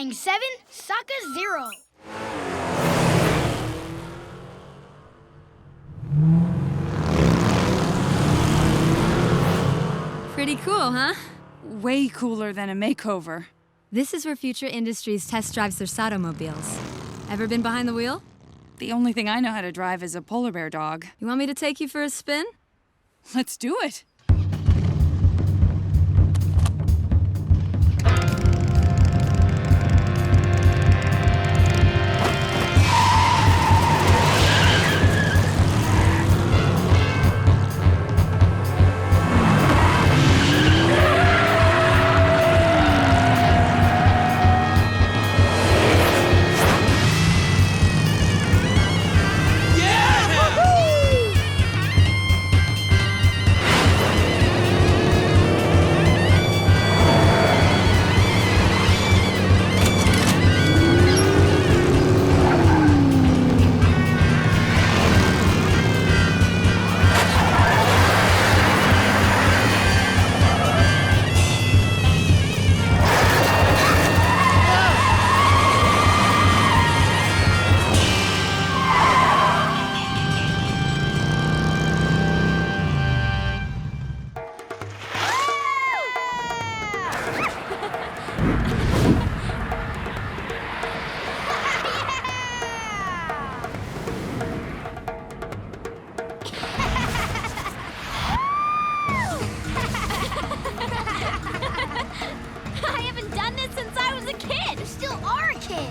Aang 7, Sokka 0. Pretty cool, huh? Way cooler than a makeover. This is where Future Industries test drives their Satomobiles. Ever been behind the wheel? The only thing I know how to drive is a polar bear dog. You want me to take you for a spin? Let's do it. I haven't done this since I was a kid. You still are a kid.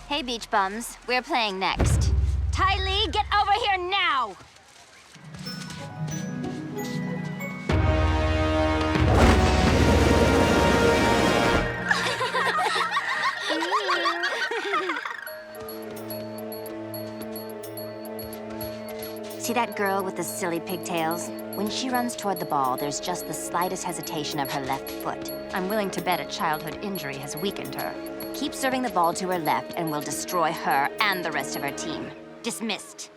Hey, beach bums. We're playing next. Ty Lee, get over here now! See that girl with the silly pigtails? When she runs toward the ball, there's just the slightest hesitation of her left foot. I'm willing to bet a childhood injury has weakened her. Keep serving the ball to her left and we'll destroy her and the rest of her team. Dismissed.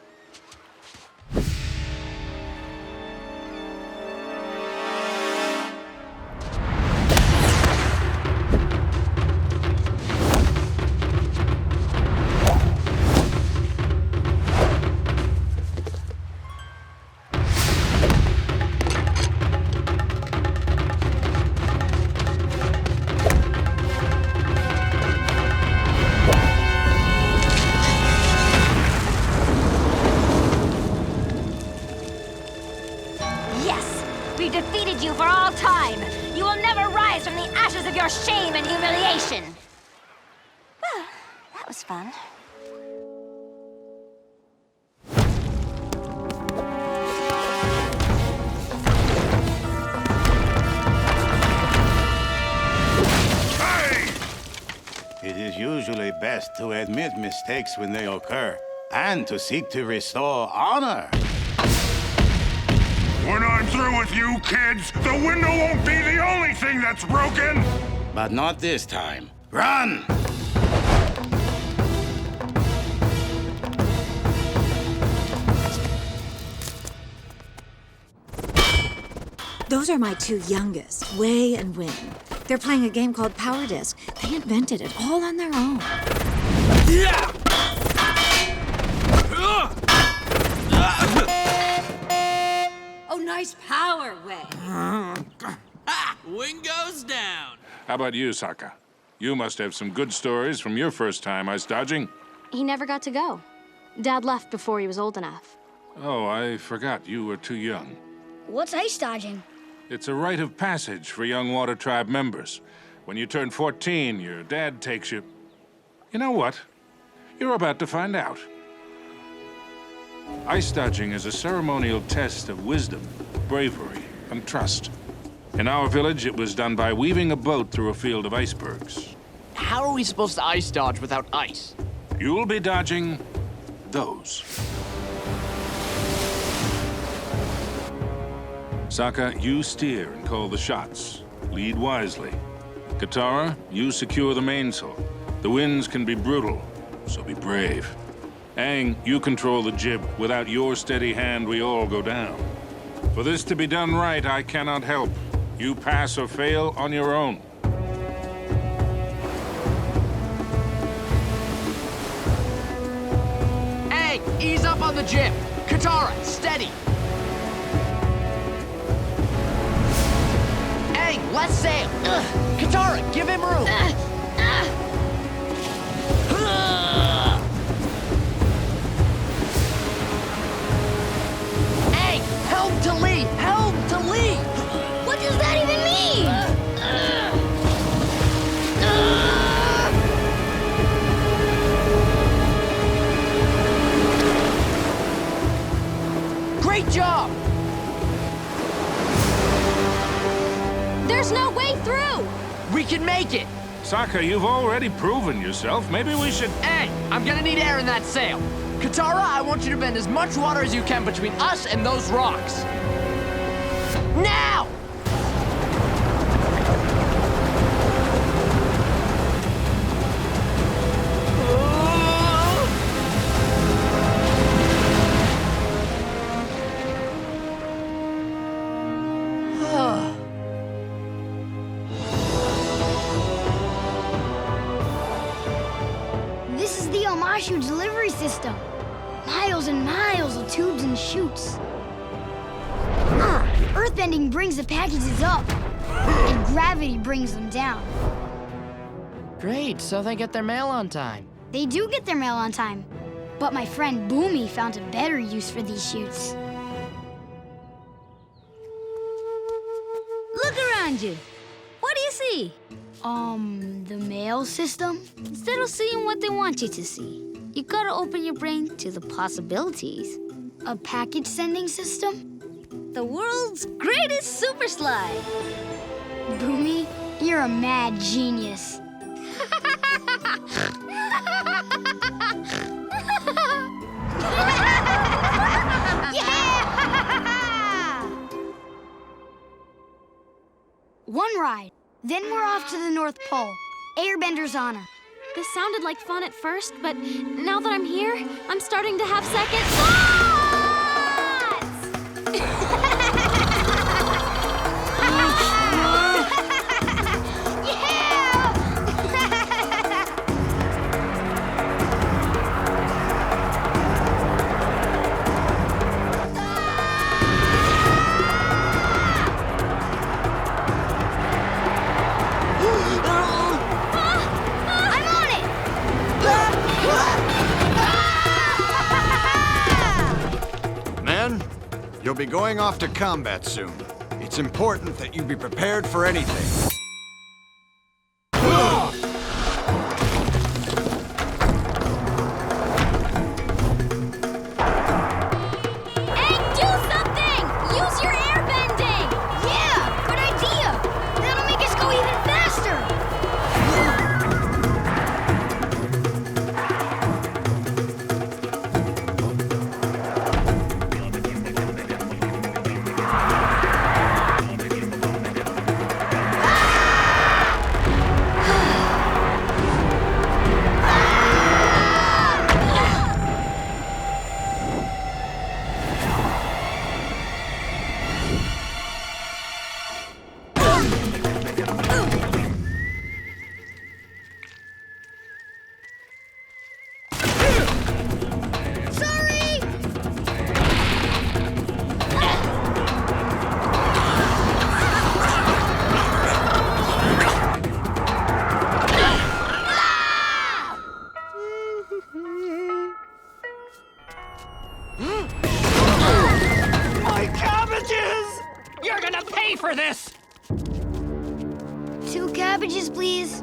We defeated you for all time! You will never rise from the ashes of your shame and humiliation! Well, that was fun. It is usually best to admit mistakes when they occur, and to seek to restore honor. When I'm through with you kids, the window won't be the only thing that's broken! But not this time. Run! Those are my two youngest, Wei and Win. They're playing a game called Power Disc. They invented it all on their own. Oh, nice power, Wei. Wing goes down. How about you, Sokka? You must have some good stories from your first time ice dodging. He never got to go. Dad left before he was old enough. Oh, I forgot you were too young. What's ice dodging? It's a rite of passage for young Water Tribe members. When you turn 14, your dad takes you... You know what? You're about to find out. Ice dodging is a ceremonial test of wisdom, bravery, and trust. In our village, it was done by weaving a boat through a field of icebergs. How are we supposed to ice dodge without ice? You'll be dodging those. Sokka, you steer and call the shots. Lead wisely. Katara, you secure the mainsail. The winds can be brutal, so be brave. Aang, you control the jib. Without your steady hand, we all go down. For this to be done right, I cannot help. You pass or fail on your own. Aang, ease up on the jib. Katara, steady. Aang, let's sail. Katara, give him room. Aang, helm to lead, helm to lead. What does that even mean? Great job. There's no way through! We can make it. Sokka, you've already proven yourself. Maybe we should... Aang, I'm gonna need air in that sail. Katara, I want you to bend as much water as you can between us and those rocks. Now! This is the Omashu delivery system. Miles and miles of tubes and chutes. Earthbending brings the packages up, and gravity brings them down. Great, so they get their mail on time. They do get their mail on time, but my friend Boomy found a better use for these chutes. Look around you. What do you see? The mail system? Instead of seeing what they want you to see, you gotta open your brain to the possibilities. A package sending system? The world's greatest super slide. Boomy, you're a mad genius. Yeah! One ride, then we're off to the North Pole. Airbender's honor. This sounded like fun at first, but now that I'm here, I'm starting to have second You'll be going off to combat soon. It's important that you be prepared for anything. For this! 2 cabbages, please.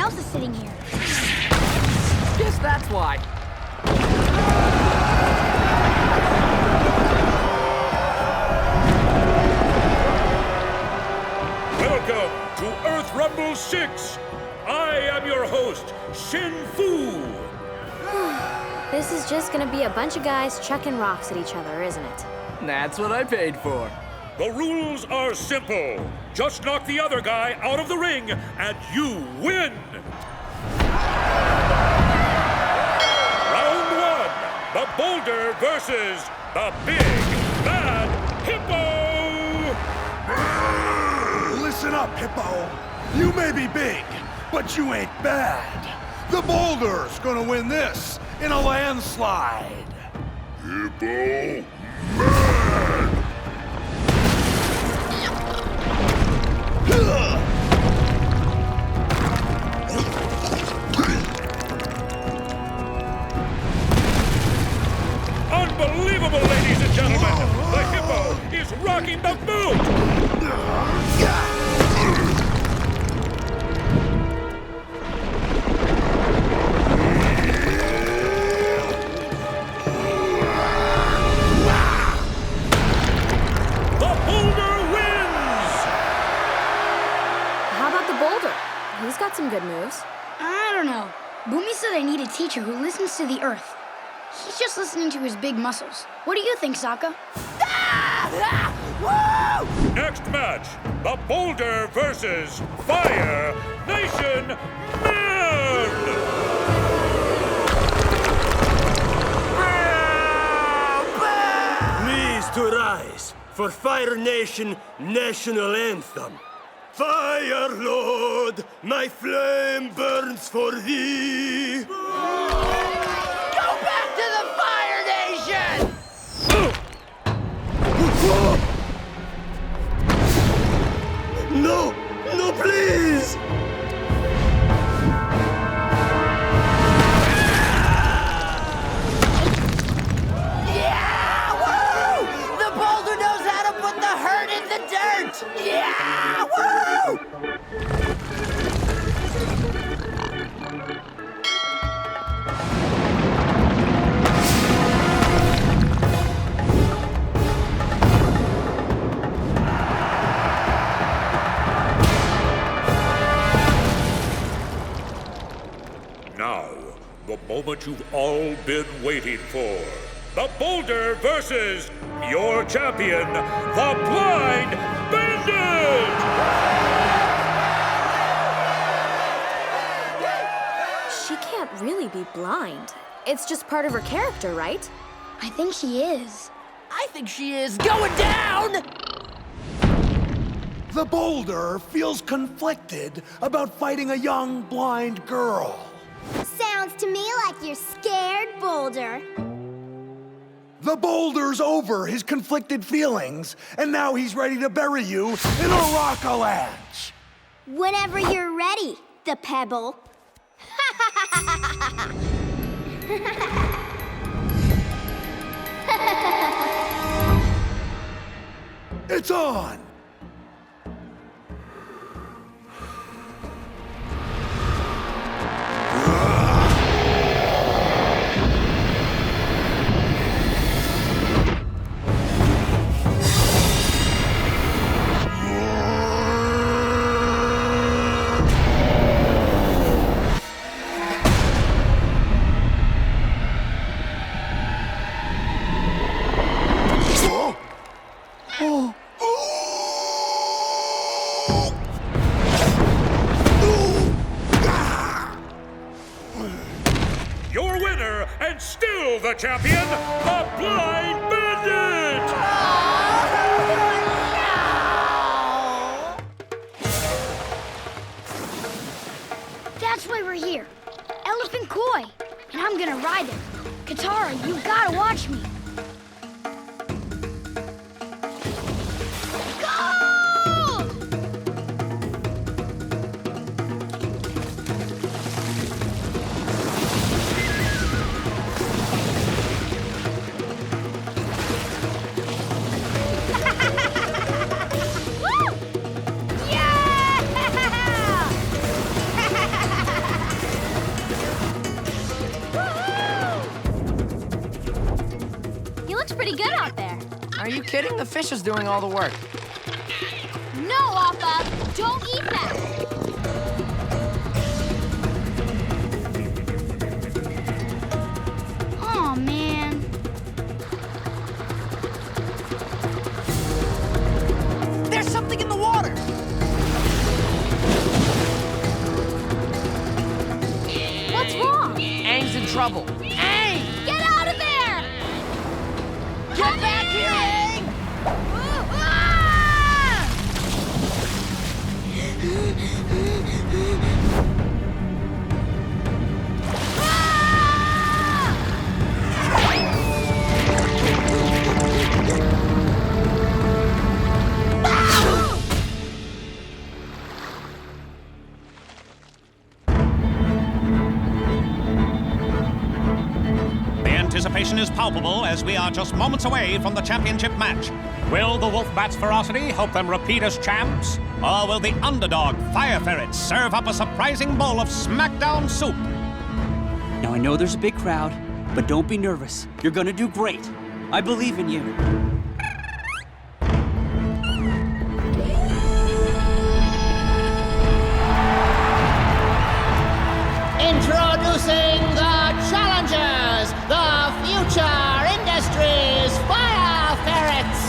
else is sitting here. Guess that's why. Welcome to Earth Rumble 6. I am your host, Shin Fu. This is just gonna be a bunch of guys chucking rocks at each other, isn't it? That's what I paid for. The rules are simple. Just knock the other guy out of the ring, and you win. Round 1, the boulder versus the big bad hippo. Listen up, Hippo. You may be big, but you ain't bad. The boulder's gonna win this in a landslide. Hippo Unbelievable, ladies and gentlemen! The hippo is rocking the boot! The boulder wins! How about the boulder? He's got some good moves. I don't know. Boomy said I need a teacher who listens to the earth. He's just listening to his big muscles. What do you think, Sokka? Next match, the Boulder versus Fire Nation Man! Please to rise for Fire Nation National Anthem. Fire Lord, my flame burns for thee. Go back to the Fire Nation! No, no, please! Yeah! Woo! The boulder knows how to put the hurt in the dirt! Yeah! Woo! Now, the moment you've all been waiting for. The Boulder versus your champion, the Blind Bandit! She can't really be blind. It's just part of her character, right? I think she is. I think she is going down! The boulder feels conflicted about fighting a young, blind girl. Sounds to me like you're scared, Boulder. The boulder's over his conflicted feelings, and now he's ready to bury you in a rock-a-lanche. Whenever you're ready, the pebble. It's on! Your winner and still the champion, the Blind Bandit! That's why we're here. Elephant Koi. And I'm gonna ride it. Katara, you gotta watch me. Go! Woo! Yeah! pretty good out there. Are you kidding? The fish is doing all the work. No, Appa! Don't eat that! Aw, man. There's something in the water! What's wrong? Aang's in trouble. Aang! Get out of there! Get back here, Aang! Anticipation is palpable as we are just moments away from the championship match. Will the Wolfbat's ferocity help them repeat as champs? Or will the underdog Fire Ferrets serve up a surprising bowl of SmackDown soup? Now, I know there's a big crowd, but don't be nervous. You're gonna do great. I believe in you. Introducing the challengers, the Future Industries Fire Ferrets!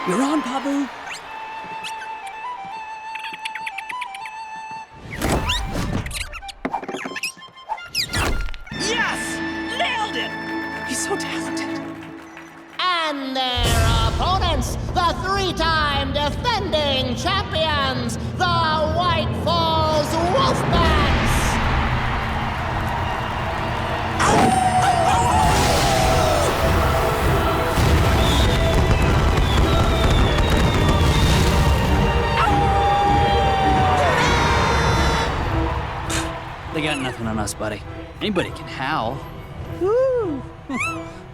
You're on, Pabu. Yes! Nailed it! He's so talented. And their opponents, the three-time defending champions, the White Falls Wolfbats! They got nothing on us, buddy. Anybody can howl. Woo!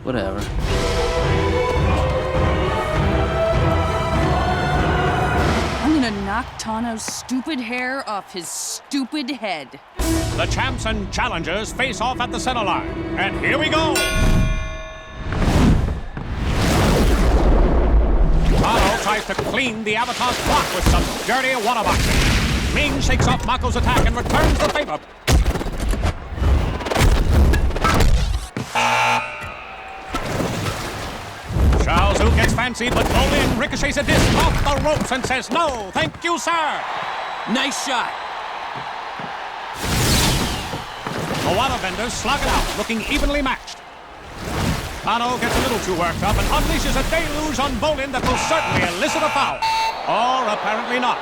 Whatever. I'm gonna knock Tano's stupid hair off his stupid head. The champs and challengers face off at the center line. And here we go! Tano tries to clean the Avatar's block with some dirty water boxing. Ming shakes off Mako's attack and returns the favor. Shao Zhu gets fancied, but Bolin ricochets a disc off the ropes and says, "No, thank you, sir." Nice shot. The waterbenders slug it out, looking evenly matched. Tano gets a little too worked up and unleashes a deluge on Bolin that will certainly elicit a foul. Or apparently not.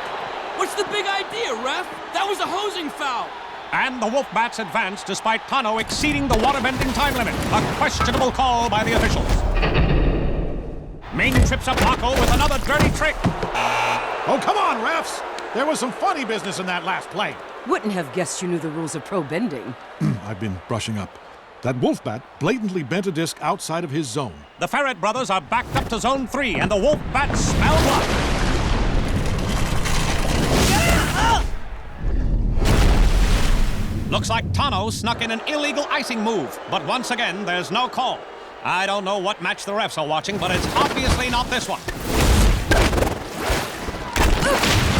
What's the big idea, ref? That was a hosing foul. And the Wolfbats advance despite Tano exceeding the waterbending time limit. A questionable call by the officials. Ming trips up Mako with another dirty trick. Oh, come on, refs! There was some funny business in that last play. Wouldn't have guessed you knew the rules of pro bending. I've been brushing up. That Wolfbat blatantly bent a disc outside of his zone. The Ferret brothers are backed up to Zone 3, and the Wolfbats smell blood. Looks like Tano snuck in an illegal icing move, but once again, there's no call. I don't know what match the refs are watching, but it's obviously not this one.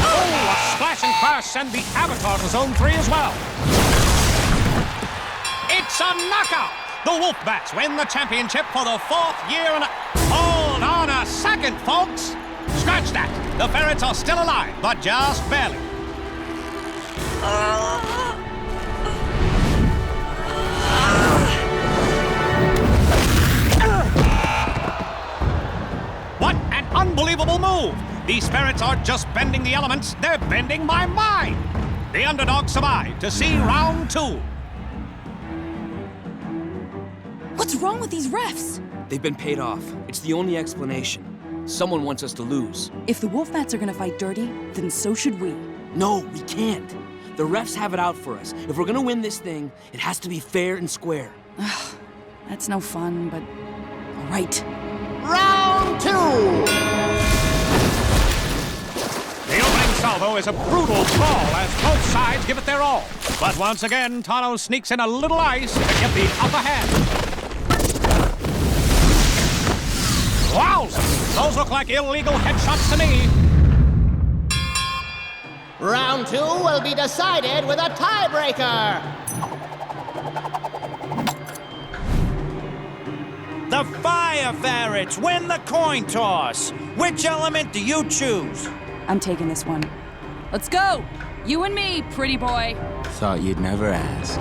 Oh, a splash and crash send the Avatar to Zone 3 as well. It's a knockout! The Wolfbats win the championship for the 4th year in a... Hold on a second, folks! Scratch that! The Ferrets are still alive, but just barely. What an unbelievable move! These Ferrets aren't just bending the elements, they're bending my mind! The underdogs survive to see round 2. What's wrong with these refs? They've been paid off. It's the only explanation. Someone wants us to lose. If the Wolfbats are gonna fight dirty, then so should we. No, we can't. The refs have it out for us. If we're gonna win this thing, it has to be fair and square. That's no fun, but all right. Round 2! The opening salvo is a brutal brawl as both sides give it their all. But once again, Tano sneaks in a little ice to get the upper hand. Wowza! Those look like illegal headshots to me. Round 2 will be decided with a tiebreaker. The Fire Ferrets win the coin toss. Which element do you choose? I'm taking this one. Let's go! You and me, pretty boy. Thought you'd never ask.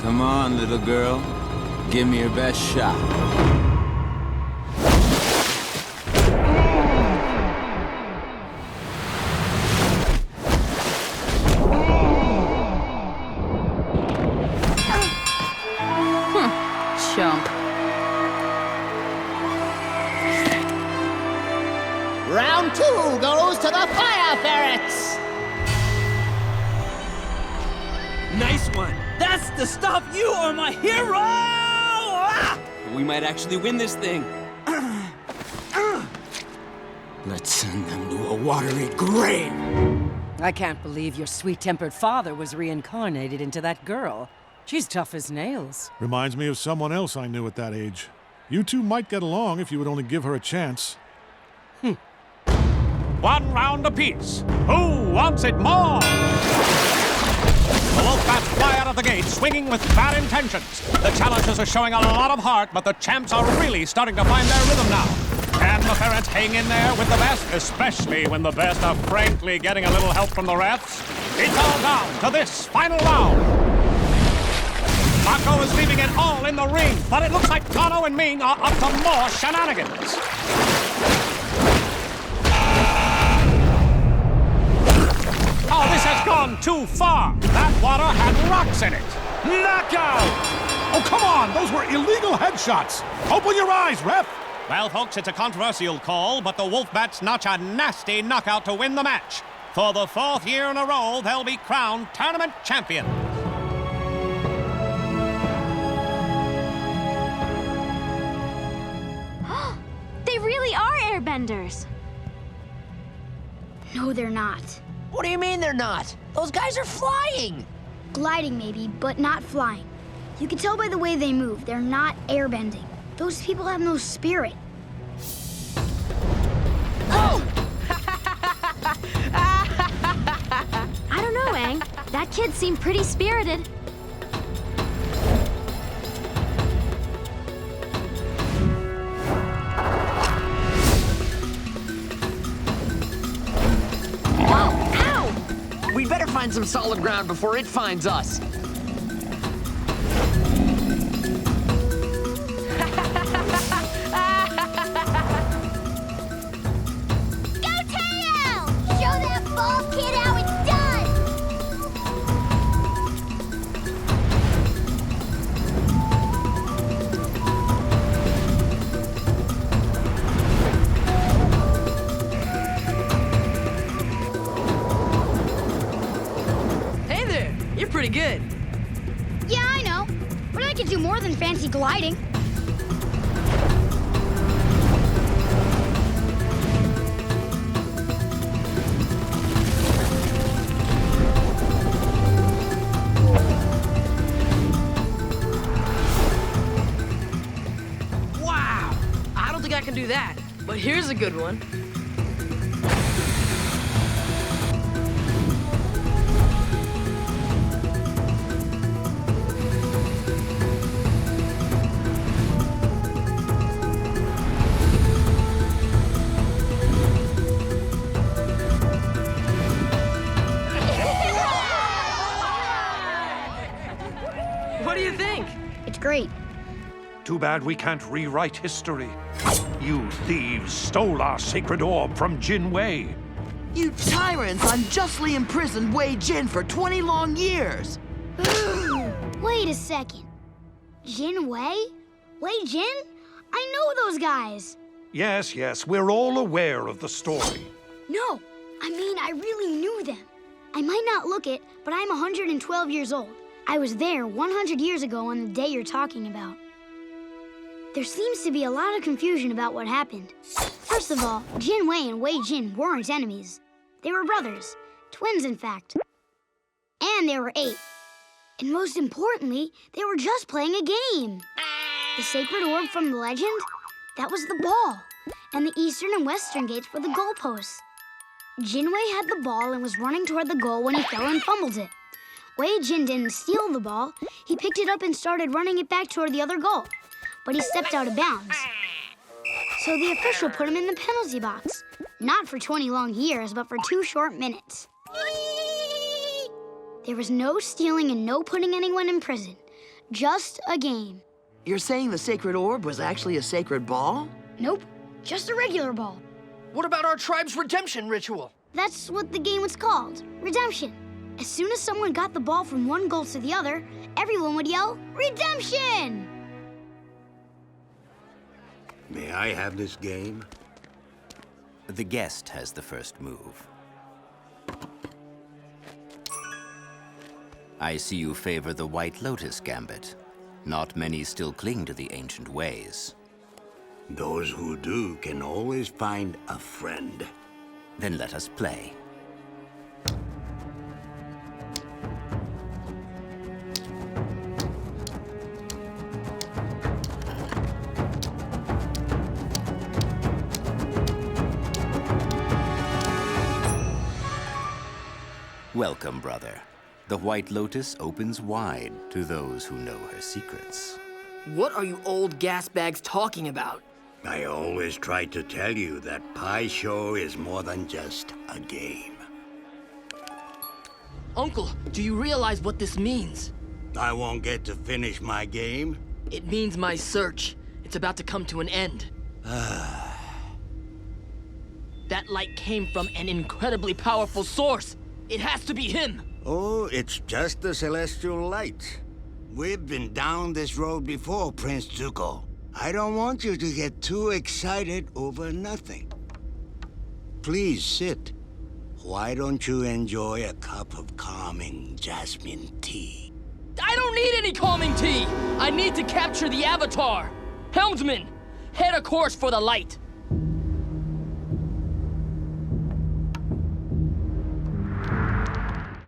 Come on, little girl. Give me your best shot. Chump. Round 2 goes to the Fire Ferrets. Nice one. That's the stuff! You are my hero! Ah! We might actually win this thing. Let's send them to a watery grave. I can't believe your sweet-tempered father was reincarnated into that girl. She's tough as nails. Reminds me of someone else I knew at that age. You two might get along if you would only give her a chance. One round apiece. Who wants it more? The Wolfbats fly out of the gate, swinging with bad intentions. The challengers are showing a lot of heart, but the champs are really starting to find their rhythm now. Can the Ferrets hang in there with the best, especially when the best are frankly getting a little help from the refs? It's all down to this final round. Mako is leaving it all in the ring, but it looks like Tano and Ming are up to more shenanigans. Oh, this has gone too far. That water had rocks in it. Knockout! Oh, come on! Those were illegal headshots! Open your eyes, ref! Well, folks, it's a controversial call, but the Wolfbats notch a nasty knockout to win the match. For the 4th year in a row, they'll be crowned tournament champion. They really are airbenders. No, they're not. What do you mean they're not? Those guys are flying. Gliding maybe, but not flying. You can tell by the way they move, they're not airbending. Those people have no spirit. Oh! I don't know, Aang. That kid seemed pretty spirited. We'd better find some solid ground before it finds us. Go Tail! Show that bald kid how it's done! Hey there! You're pretty good. Yeah, I know. But I can do more than fancy gliding. Wow! I don't think I can do that, but here's a good one. What do you think? It's great. Too bad we can't rewrite history. You thieves stole our sacred orb from Jin Wei. You tyrants unjustly imprisoned Wei Jin for 20 long years. Wait a second. Jin Wei? Wei Jin? I know those guys. Yes, yes, we're all aware of the story. No, I mean, I really knew them. I might not look it, but I'm 112 years old. I was there 100 years ago on the day you're talking about. There seems to be a lot of confusion about what happened. First of all, Jin Wei and Wei Jin weren't enemies. They were brothers, twins in fact. And they were 8. And most importantly, they were just playing a game. The sacred orb from the legend, that was the ball. And the eastern and western gates were the goalposts. Jin Wei had the ball and was running toward the goal when he fell and fumbled it. Wei Jin didn't steal the ball. He picked it up and started running it back toward the other goal. But he stepped out of bounds. So the official put him in the penalty box. Not for 20 long years, but for 2 short minutes. There was no stealing and no putting anyone in prison. Just a game. You're saying the sacred orb was actually a sacred ball? Nope, just a regular ball. What about our tribe's redemption ritual? That's what the game was called, redemption. As soon as someone got the ball from one goal to the other, everyone would yell, redemption! May I have this game? The guest has the first move. I see you favor the White Lotus Gambit. Not many still cling to the ancient ways. Those who do can always find a friend. Then let us play. Welcome, brother. The White Lotus opens wide to those who know her secrets. What are you old gas bags talking about? I always try to tell you that Pai Sho is more than just a game. Uncle, do you realize what this means? I won't get to finish my game. It means my search. It's about to come to an end. That light came from an incredibly powerful source. It has to be him. Oh, it's just the celestial light. We've been down this road before, Prince Zuko. I don't want you to get too excited over nothing. Please sit. Why don't you enjoy a cup of calming jasmine tea? I don't need any calming tea! I need to capture the Avatar! Helmsman, head a course for the light!